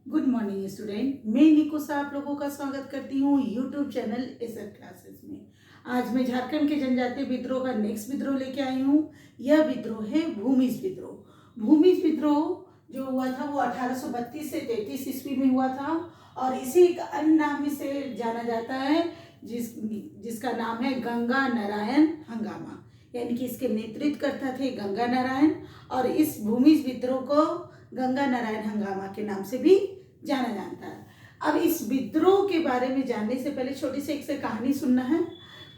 Good morning student. मैं निकुसा आप लोगों का स्वागत करती हूँ यूट्यूब चैनल एसर क्लासेस में। आज मैं झारखंड के जनजातीय विद्रोह का नेक्स्ट विद्रोह लेके आई हूँ। यह विद्रोह है भूमिज विद्रोह। भूमिज विद्रोह जो हुआ था वो 1832 से 33 ईस्वी में हुआ था और इसे एक अन्य नाम से जाना जाता है जिसका नाम है गंगा नारायण हंगामा। यानी कि इसके नेतृत्व करता थे गंगा नारायण और इस भूमिज विद्रोह को गंगा नारायण हंगामा के नाम से भी जाना जाता है। अब इस विद्रोह के बारे में जानने से पहले छोटी सी एक से कहानी सुनना है।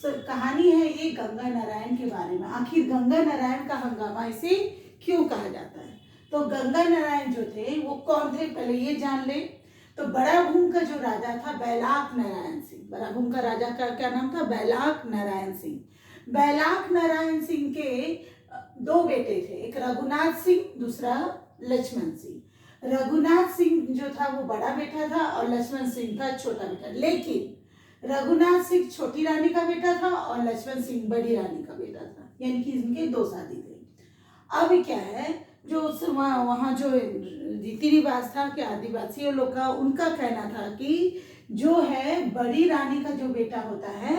कहानी है ये गंगा नारायण के बारे में। आखिर गंगा नारायण का हंगामा इसे क्यों कहा जाता है? तो गंगा नारायण जो थे वो कौन थे पहले ये जान ले। तो बड़ा भूम का जो राजा था बैलाख नारायण सिंह, बड़ा भूम का राजा का क्या नाम था? बैलाख नारायण सिंह। बैलाख नारायण सिंह के दो बेटे थे, एक रघुनाथ सिंह, दूसरा लक्ष्मण सिंह। रघुनाथ सिंह जो था वो बड़ा बेटा था और लक्ष्मण सिंह था छोटा बेटा। लेकिन रघुनाथ सिंह छोटी रानी का बेटा था और लक्ष्मण सिंह बड़ी रानी का बेटा था, यानी कि इनके दो शादी थे। अब क्या है, जो वहाँ जो रीति रिवाज था कि आदिवासियों लोग का, उनका कहना था कि जो है बड़ी रानी का जो बेटा होता है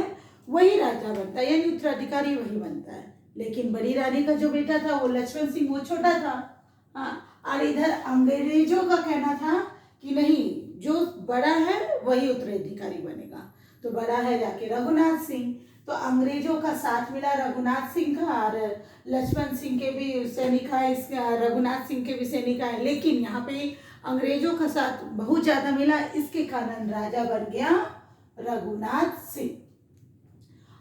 वही राजा बनता है, यानी उत्तराधिकारी वही बनता है। लेकिन बड़ी रानी का जो बेटा था वो लक्ष्मण सिंह, वो छोटा था। हाँ, और इधर अंग्रेजों का कहना था कि नहीं, जो बड़ा है वही उत्तराधिकारी बनेगा। तो बड़ा है जाके रघुनाथ सिंह। तो अंग्रेजों का साथ मिला रघुनाथ सिंह का और लक्ष्मण सिंह के भी सैनिक है, रघुनाथ सिंह के भी सैनिक है। लेकिन यहाँ पे अंग्रेजों का साथ बहुत ज्यादा मिला, इसके कारण राजा बन गया रघुनाथ सिंह।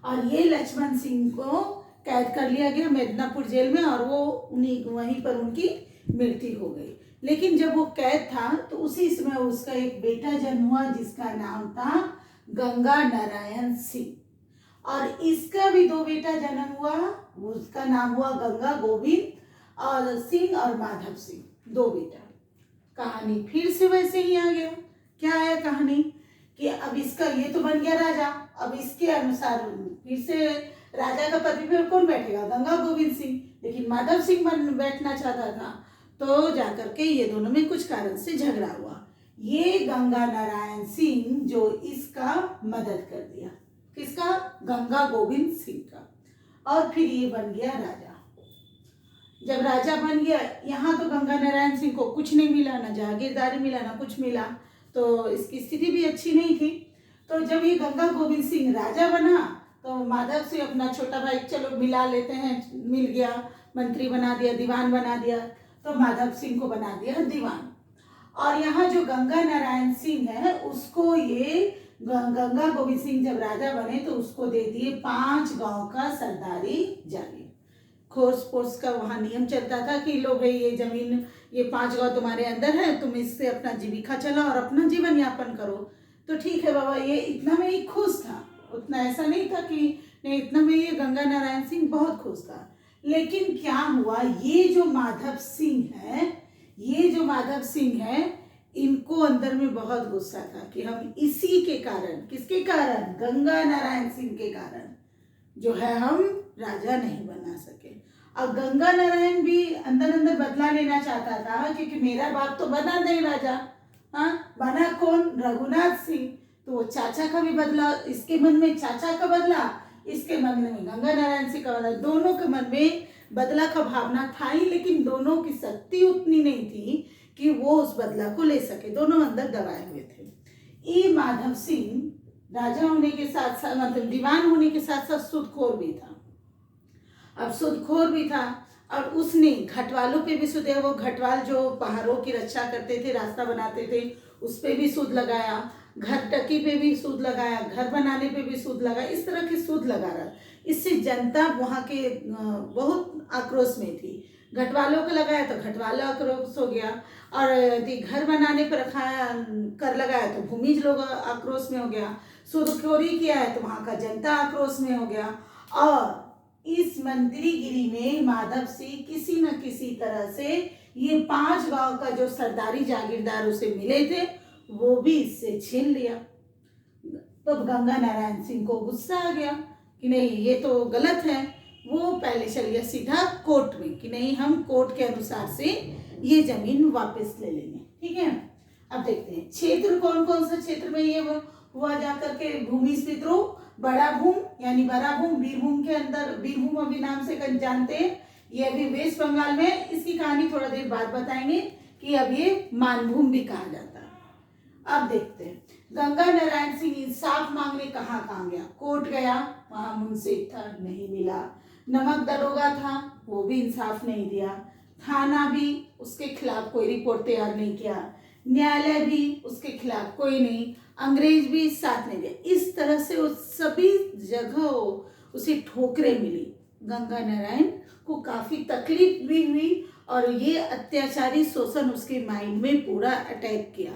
और ये लक्ष्मण सिंह को कैद कर लिया गया मेदिनीपुर जेल में और वो वहीं पर उनकी मृत्यु हो गई। लेकिन जब वो कैद था तो उसी समय उसका एक बेटा जन्म हुआ जिसका नाम था गंगा नारायण सिंह। और इसका भी दो बेटा जन्म हुआ, उसका नाम हुआ गंगा गोविंद और सिंह और माधव सिंह, दो बेटा। कहानी फिर से वैसे ही आ गया। क्या आया कहानी कि अब इसका ये तो बन गया राजा, अब इसके अनुसार फिर से राजा का पद पर कौन बैठेगा? गंगा गोविंद सिंह। लेकिन माधव सिंह बैठना चाहता था, तो जाकर के ये दोनों में कुछ कारण से झगड़ा हुआ। ये गंगा नारायण सिंह जो इसका मदद कर दिया, किसका? गंगा गोविंद सिंह का। और फिर ये बन गया राजा। जब राजा बन गया, यहाँ तो गंगा नारायण सिंह को कुछ नहीं मिला, ना जागीरदारी मिला, ना कुछ मिला, तो इसकी स्थिति भी अच्छी नहीं थी। तो जब ये गंगा गोविंद सिंह राजा बना तो माधव से अपना छोटा भाई चलो मिला लेते हैं, मिल गया, मंत्री बना दिया, दीवान बना दिया। तो माधव सिंह को बना दिया दीवान। और यहाँ जो गंगा नारायण सिंह है उसको ये गंगा गोविंद सिंह जब राजा बने तो उसको दे दिए 5 गांव का सरदारी जागीर। खोर्स पोर्स का वहाँ नियम चलता था कि लो भाई ये जमीन, ये 5 गांव तुम्हारे अंदर है, तुम इससे अपना जीविका चलाओ और अपना जीवन यापन करो। तो ठीक है बाबा, ये इतना में ही खुश था, उतना ऐसा नहीं था कि नहीं, इतना में ये गंगा नारायण सिंह बहुत खुश था। लेकिन क्या हुआ, ये जो माधव सिंह है, इनको अंदर में बहुत गुस्सा था कि हम इसी के कारण, किसके कारण? गंगा नारायण सिंह के कारण जो है हम राजा नहीं बना सके। अब गंगा नारायण भी अंदर अंदर बदला लेना चाहता था क्योंकि मेरा बाप तो बना नहीं राजा। हाँ, बना कौन? रघुनाथ सिंह। तो वो चाचा का भी बदला, इसके मन में चाचा का बदला, इसके मन में गंगा नारायण सिंह का बदला। दोनों के मन में बदला का भावना था ही, लेकिन दोनों की शक्ति उतनी नहीं थी कि वो उस बदला को ले सके। दोनों अंदर दबाए हुए थे। ये माधव सिंह राजा होने के साथ साथ, मतलब दीवान होने के साथ साथ सूदखोर भी था। अब सूदखोर भी था और उसने घटवालों पे भी सूद, वो घटवाल जो पहाड़ों की रक्षा करते थे, रास्ता बनाते थे, उस पे भी सूद लगाया, घर टकी पे भी सूद लगाया, घर बनाने पे भी सूद लगाया, इस तरह के सूद लगा रहा। इससे जनता वहाँ के बहुत आक्रोश में थी। घटवालों को लगाया तो घटवाला आक्रोश हो गया, और यदि घर बनाने पर कर लगाया तो भूमिज लोग आक्रोश में हो गया, सूदखोरी किया है तो वहाँ का जनता आक्रोश में हो गया। और इस मंत्रीगिरी में माधव सिंह किसी न किसी तरह से ये 5 गांव का जो सरदारी जागीरदार उसे मिले थे वो भी इससे छीन लिया। तो गंगा नारायण सिंह को गुस्सा आ गया कि नहीं, ये तो गलत है। वो पहले चल गया सीधा कोर्ट में कि नहीं, हम कोर्ट के अनुसार से ये जमीन वापस ले लेंगे। ठीक है। अब देखते हैं क्षेत्र कौन कौन सा क्षेत्र में ये हुआ जाकर के भूमिज विद्रोह। बड़ा भूम यानी बड़ा भूम बीरभूम के अंदर, बीरभूम अभी नाम से जानते हैं, ये अभी वेस्ट बंगाल में। इसकी कहानी थोड़ा देर बाद बताएंगे कि अब ये मानभूम भी कहा जाता है। अब देखते हैं गंगा नारायण सिंह इंसाफ मांगने कहाँ कहाँ गया। कोर्ट गया, वहां मुंसिफ था, नहीं मिला। नमक दरोगा था, वो भी इंसाफ नहीं दिया। थाना भी उसके खिलाफ कोई रिपोर्ट तैयार नहीं किया। न्यायालय भी उसके खिलाफ कोई नहीं। अंग्रेज भी साथ नहीं दिया। इस तरह से उस सभी जगह उसे ठोकरें मिली। गंगा नारायण को काफी तकलीफ भी हुई और ये अत्याचारी शोषण उसके माइंड में पूरा अटैक किया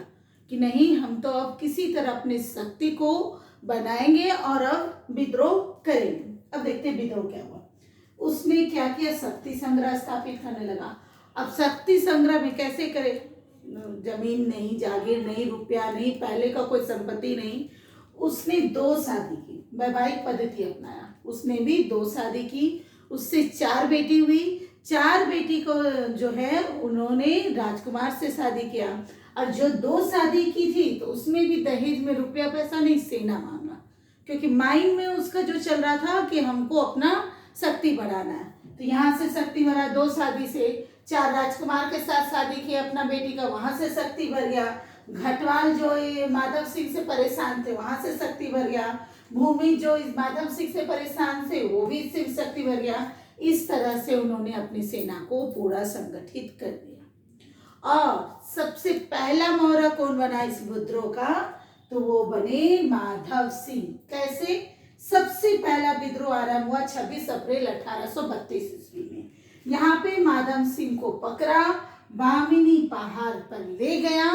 कि नहीं, हम तो अब किसी तरह अपनी शक्ति को बनाएंगे और अब विद्रोह करेंगे। अब देखते हैं विद्रोह क्या हुआ। उसने क्या किया, शक्ति संग्रह स्थापित करने लगा। अब शक्ति संग्रह में कैसे करे, जमीन नहीं, जागीर नहीं, रुपया नहीं, पहले का कोई संपत्ति नहीं। उसने 2 शादी की, वैवाहिक पद्धति अपनाया। उसने भी 2 शादी की, उससे 4 बेटी हुई। 4 बेटी को जो है उन्होंने राजकुमार से शादी किया। और जो 2 शादी की थी तो उसमें भी दहेज में रुपया पैसा नहीं, सेना मांगा, क्योंकि माइंड में उसका जो चल रहा था कि हमको अपना शक्ति बढ़ाना है। तो यहाँ से शक्ति बढ़ा, 2 शादी से 4 राजकुमार के साथ शादी की अपना बेटी का, वहां से शक्ति भर गया। घटवाल जो ये माधव सिंह से परेशान थे, वहां से शक्ति भर गया। भूमि जो इस माधव सिंह से परेशान थे, वो भी इससे शक्ति भर गया। इस तरह से उन्होंने अपनी सेना को पूरा संगठित कर दिया। और सबसे पहला मोहरा कौन बना इस विद्रोह का, तो वो बने माधव सिंह। कैसे, सबसे पहला विद्रोह आरंभ हुआ 26 अप्रैल 1832 ईस्वी में। यहाँ पे माधव सिंह को पकड़ा, बामिनी पहाड़ पर ले गया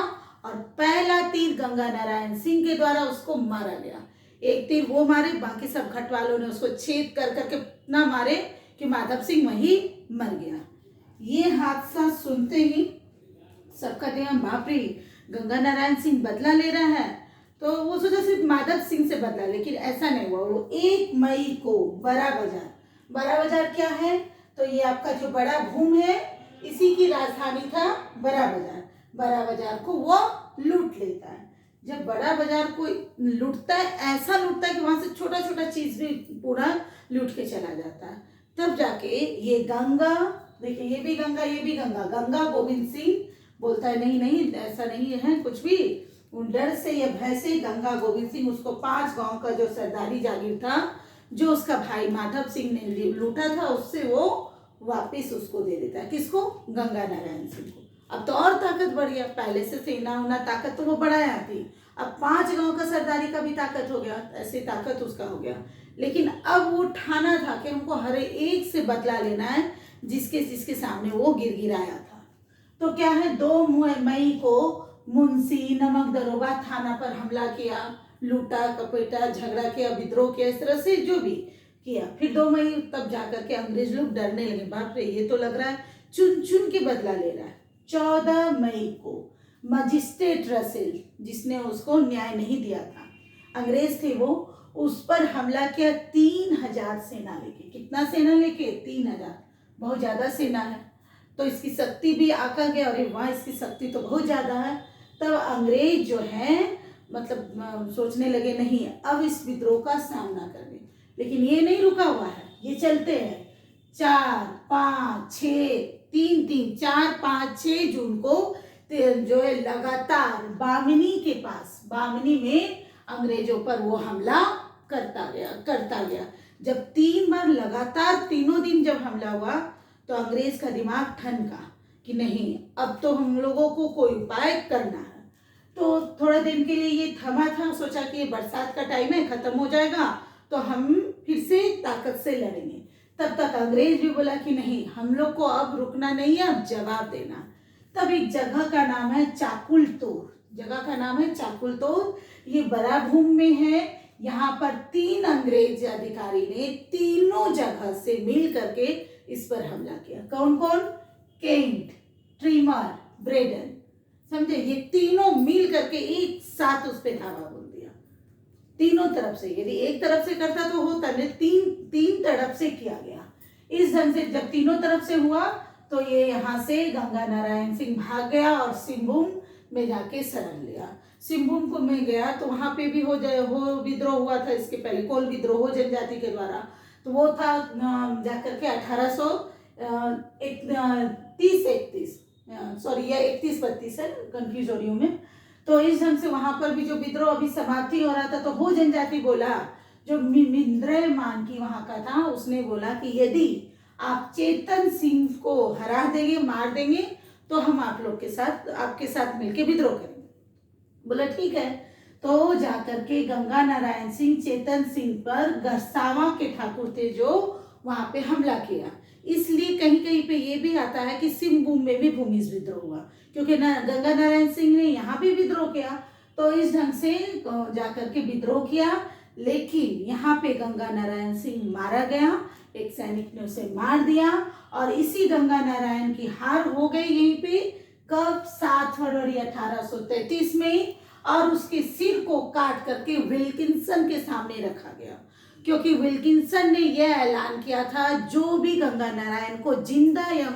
और पहला तीर गंगा नारायण सिंह के द्वारा उसको मारा गया। एक तीर वो मारे, बाकी सब खटवालों ने उसको छेद कर करके इतना मारे कि माधव सिंह वहीं मर गया। ये हादसा सुनते ही सबका ध्यान, बाप रे, गंगा नारायण सिंह बदला ले रहा है। तो वो सोचा सिर्फ माधव सिंह से बदला, लेकिन ऐसा नहीं हुआ। वो 1 मई को बड़ा बाजार क्या है, तो ये आपका जो बड़ा भूम है, इसी की राजधानी था बड़ा बाजार को वो लूट लेता है। जब बड़ा बाजार को लूटता है, ऐसा लूटता है कि वहां से छोटा छोटा चीज भी पूरा लूट के चला जाता है। तब जाके ये गंगा, देखिए ये भी गंगा, गंगा गोविंद सिंह बोलता है नहीं ऐसा नहीं है कुछ भी। उन डर से या भय से गंगा गोविंद सिंह उसको 5 गांव का जो सरदारी जागीर था, जो उसका भाई माधव सिंह ने लूटा था, उससे वो वापस उसको दे देता है। किसको, गंगा नारायण सिंह को। अब तो और ताकत बढ़ गया, पहले से सेना उना ताकत तो वो बढ़ाया थी, अब 5 गांव का सरदारी का भी ताकत हो गया, ऐसी ताकत उसका हो गया। लेकिन अब वो ठाना था कि हमको हर एक से बदला लेना है जिसके सामने वो गिरगिराया था। तो क्या है, 2 मई को मुंशी नमक दरोगा थाना पर हमला किया, लूटा कपेटा, झगड़ा किया, विद्रोह किया, इस तरह से जो भी किया। फिर 2 मई तब जाकर के अंग्रेज लोग डरने लगे, बाप रे ये तो लग रहा है चुन चुन के बदला ले रहा है। 14 मई को मजिस्ट्रेट रसेल, जिसने उसको न्याय नहीं दिया था, अंग्रेज थे वो, उस पर हमला किया 3000 सेना लेके। कितना सेना लेके, 3000, बहुत ज्यादा सेना है। तो इसकी शक्ति भी आकर गया, और वहाँ इसकी शक्ति तो बहुत ज्यादा है। तब अंग्रेज जो है मतलब सोचने लगे नहीं अब इस विद्रोह का सामना करने, लेकिन ये नहीं रुका हुआ है, ये चलते हैं। 4, 5, 6, 4, 5, 6 जून को जो है लगातार बामिनी में अंग्रेजों पर वो हमला करता गया। जब 3 बार लगातार तीनों दिन जब हमला हुआ तो अंग्रेज का दिमाग ठनका कि नहीं अब तो हम लोगों को कोई उपाय करना है। तो थोड़ा दिन के लिए ये थमा था, सोचा कि बरसात का टाइम है, खत्म हो जाएगा तो हम फिर से ताकत से लड़ेंगे। तब तक अंग्रेज भी बोला कि नहीं, हम लोग को अब रुकना नहीं है, अब जवाब देना। तब एक जगह का नाम है चाकुल तोर, ये बड़ा भूम में है। यहाँ पर 3 अंग्रेज अधिकारी ने तीनों जगह से मिल करके इस पर हमला किया। कौन कौन, केंट, ट्रिमर, ब्रेडन, समझे, ये तीनों मिल करके एक साथ उस पर धावा बोल दिया। तीनों तरफ से, यदि एक तरफ से करता तो होता नहीं, तीन तरफ से किया गया। इस ढंग से जब तीनों तरफ से हुआ तो ये यहाँ से गंगा नारायण सिंह भाग गया और सिंहभूम मैं जाके शरण लिया। सिंहभूम को मैं गया तो वहाँ पे भी हो विद्रोह हुआ था इसके पहले, कोल विद्रोह हो जनजाति के द्वारा। तो वो था जाकर के 1830-31, सॉरी यह 31-32 है, कंफ्यूज हो रही हूँ मैं। तो इस ढंग से वहां पर भी जो विद्रोह अभी समाप्ति हो रहा था, तो हो जनजाति बोला, जो मिंद्रय मान की वहां का था, उसने बोला कि यदि आप चेतन सिंह को हरा देंगे, मार देंगे, तो हम आप लोग के साथ, आपके साथ मिलके विद्रोह करेंगे। बोला ठीक है। तो जाकर के गंगा नारायण सिंह चेतन सिंह पर गरसावा के ठाकुर थे जो वहां पे हमला किया। इसलिए कहीं कहीं पे ये भी आता है कि सिंहभूम में भी भूमिज विद्रोह हुआ, क्योंकि गंगा नारायण सिंह ने यहाँ भी विद्रोह किया। तो इस ढंग से जाकर के विद्रोह किया, लेकिन यहाँ पे गंगा नारायण सिंह मारा गया, एक सैनिक ने उसे मार दिया। और इसी गंगा नारायण की हार हो गई यहीं पे, कब? 7 फरवरी 1833 में। और उसके सिर को काट करके विल्किंसन के सामने रखा गया, क्योंकि विल्किंसन ने यह ऐलान किया था, जो भी गंगा नारायण को जिंदा या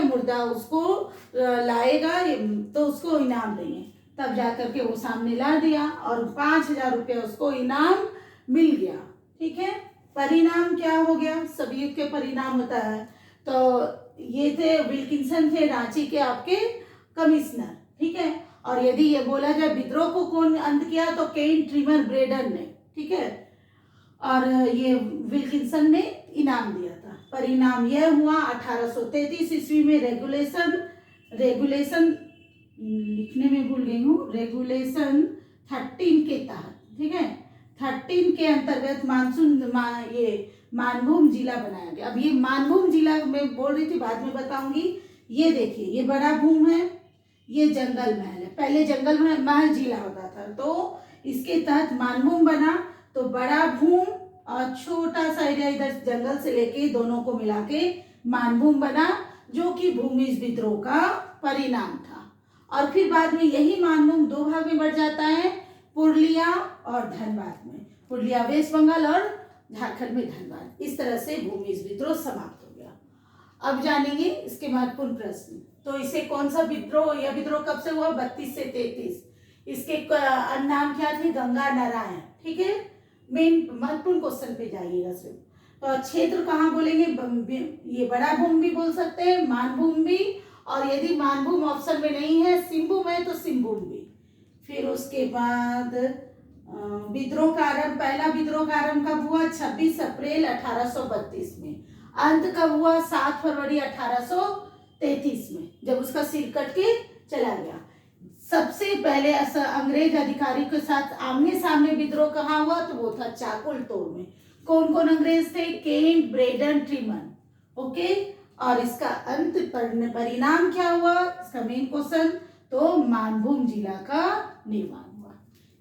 मुर्दा उसको लाएगा तो उसको इनाम देंगे। तब जाकर के वो सामने ला दिया और 5000 रुपया उसको इनाम मिल गया। ठीक है, परिणाम क्या हो गया? सभी युद्ध के परिणाम होता है। तो ये थे विल्किंसन, थे रांची के आपके कमिश्नर। ठीक है, और यदि ये बोला जाए विद्रोह को कौन अंत किया, तो केन ट्रिमर ब्रेडन ने। ठीक है, और ये विल्किंसन ने इनाम दिया था। परिणाम यह हुआ 1833 ईस्वी में रेगुलेशन लिखने में भूल गई हूँ, रेगुलेशन 13 के तहत, ठीक है, 13 के अंतर्गत ये मानभूम जिला बनाया गया। अब ये मानभूम जिला मैं बोल रही थी, बाद में बताऊंगी। ये देखिए, ये बड़ा भूम है, ये जंगल महल है। पहले जंगल महल जिला होता था, तो इसके तहत मानभूम बना। तो बड़ा भूम और छोटा सा एरिया इधर जंगल से लेके दोनों को मिला के मानभूम बना, जो कि भूमिज विद्रोह का परिणाम था। और फिर बाद में यही मानभूम 2 भाग में बढ़ जाता है, पुरुलिया और धनबाद में। पुरुलिया वेस्ट बंगाल और झारखंड में धनबाद। इस तरह से भूमिज विद्रोह समाप्त हो गया। अब जानेंगे इसके महत्वपूर्ण प्रश्न। तो इसे कौन सा विद्रोह, यह विद्रोह कब से हुआ? 32 से 33। इसके नाम क्या थे? गंगा नारायण। ठीक है, मेन महत्वपूर्ण क्वेश्चन पे जाइएगा सिर्फ। तो क्षेत्र कहाँ बोलेंगे? ये बड़ा भूम भी बोल सकते हैं, मानभूम भी, और यदि मानभूम ऑप्शन में नहीं है, सिंहभूम है, तो सिंहभूम भी। फिर उसके बाद विद्रोह का आरंभ, पहला विद्रोह का आरंभ कब हुआ? 26 अप्रैल 1832 में। अंत कब हुआ? 7 फरवरी 1833 में, जब उसका सिर कट के चला गया। सबसे पहले अंग्रेज अधिकारी के साथ आमने सामने विद्रोह कहाँ हुआ? तो वो था चाकुल तोड़ में। कौन कौन अंग्रेज थे? केन, ब्रेडन, ट्रिमन। ओके, और इसका अंत परिणाम क्या हुआ? इसका मेन क्वेश्चन, तो मानभूम जिला का निर्माण हुआ।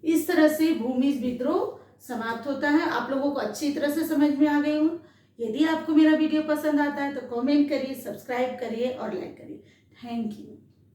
इस तरह से भूमिज विद्रोह समाप्त होता है। आप लोगों को अच्छी तरह से समझ में आ गई हूँ। यदि आपको मेरा वीडियो पसंद आता है तो कमेंट करिए, सब्सक्राइब करिए और लाइक करिए। Thank you.